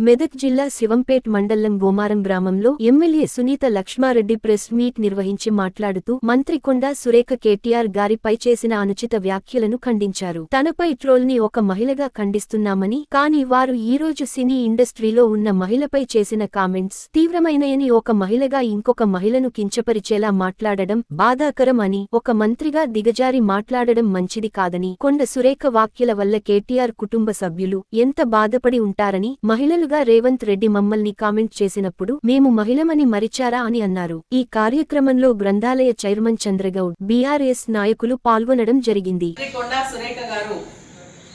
మెదక్ జిల్లా శివంపేట్ మండలం గోమారం గ్రామంలో MLA Sunitha Laxma Reddy press meet నిర్వహించి మాట్లాడుతూ మంత్రి కొండా సురేఖ కేటీఆర్ గారిపై చేసిన అనుచిత వ్యాఖ్యలను ఖండించారు. తనపై ట్రోల్ ని ఒక మహిళగా ఖండిస్తున్నామని, కానీ వారు ఈరోజు సినీ ఇండస్ట్రీలో ఉన్న మహిళపై చేసిన కామెంట్స్ తీవ్రమైనయని, ఒక మహిళగా ఇంకొక మహిళను కించపరిచేలా మాట్లాడడం బాధాకరం అని, ఒక మంత్రిగా దిగజారి మాట్లాడడం మంచిది కాదని, కొండ సురేఖ వ్యాఖ్యల వల్ల కేటీఆర్ కుటుంబ సభ్యులు ఎంత బాధపడి ఉంటారని, మహిళలు రేవంత్ రెడ్డి మమ్మల్ని కామెంట్ చేసినప్పుడు మేము మహిళమని మరిచారా అని అన్నారు. ఈ కార్యక్రమంలో గ్రంథాలయ చైర్మన్ చంద్రగౌడ్, బీఆర్ఎస్ నాయకులు పాల్గొనడం జరిగింది. కొండా సురేఖ గారు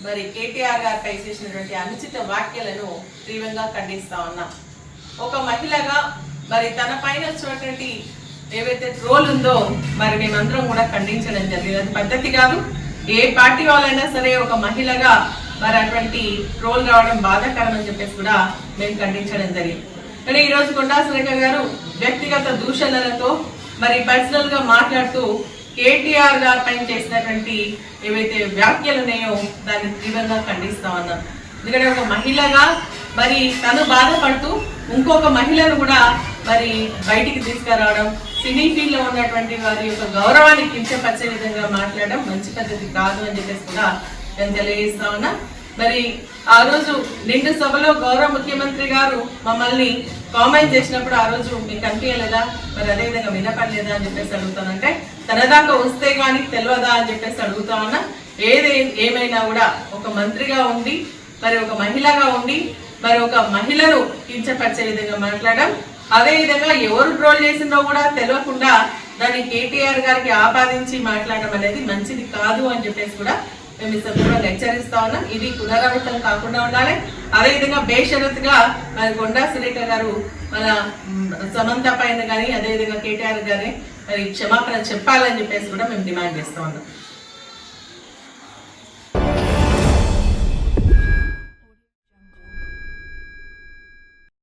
మరి కేటీఆర్ గారిపై చేసినటువంటి అనుచిత వ్యాఖ్యలను తీవ్రంగా ఖండిస్తా ఉన్నాం. ఒక మహిళగా మరి తన పైన వచ్చినటువంటి ఏవైతే ట్రోల్ ఉందో మరి మేమందరం కూడా ఖండించడం జరిగింది. అది పద్ధతి కాదు. ఏ పార్టీ వాళ్ళైనా సరే ఒక మహిళగా మరి అటువంటి ట్రోల్ రావడం బాధాకరం అని చెప్పేసి కూడా మేము ఖండించడం జరిగింది. కానీ ఈరోజు కొండా సురేఖ గారు వ్యక్తిగత దూషణలతో మరి పర్సనల్ గా మాట్లాడుతూ కేటీఆర్ గారి పైన చేసినటువంటి ఏవైతే వ్యాఖ్యలు ఉన్నాయో దాన్ని తీవ్రంగా ఖండిస్తా ఉన్నాం. ఎందుకంటే ఒక మహిళగా మరి తను బాధపడుతూ ఇంకొక మహిళను కూడా మరి బయటికి తీసుకురావడం, సినీ ఫీల్డ్ లో ఉన్నటువంటి వారి యొక్క గౌరవాన్ని కించపరిచే విధంగా మాట్లాడడం మంచి పద్ధతి కాదు అని చెప్పేసి కూడా నేను తెలియజేస్తా ఉన్నా. మరి ఆ రోజు నిండు సభలో గౌరవ ముఖ్యమంత్రి గారు మమ్మల్ని కామెంట్ చేసినప్పుడు ఆ రోజు మీకు కనిపించలేదా, మరి అదేవిధంగా వినపడలేదా అని చెప్పేసి అడుగుతానంటే, తన దాకా వస్తే కానీ తెలియదా అని చెప్పేసి అడుగుతా ఉన్నా. ఏమైనా కూడా ఒక మంత్రిగా ఉండి మరి ఒక మహిళగా ఉండి మరి ఒక మహిళను కించపరిచే విధంగా మాట్లాడడం, అదే విధంగా ఎవరు ట్రోల్ చేసిందో కూడా తెలియకుండా దాన్ని కేటీఆర్ గారికి ఆపాదించి మాట్లాడడం అనేది మంచిది కాదు అని చెప్పేసి కూడా మేము ఈ సందర్భంగా హెచ్చరిస్తా ఉన్నాం. ఇది పునరావృతం కాకుండా ఉండాలి. అదేవిధంగా బేషరతుగా మరి కొండా సురేఖ గారు మన సమంత పైన కానీ అదేవిధంగా కేటీఆర్ గారి మరి క్షమాపణ చెప్పాలని చెప్పేసి కూడా మేము డిమాండ్ చేస్తా ఉన్నాం.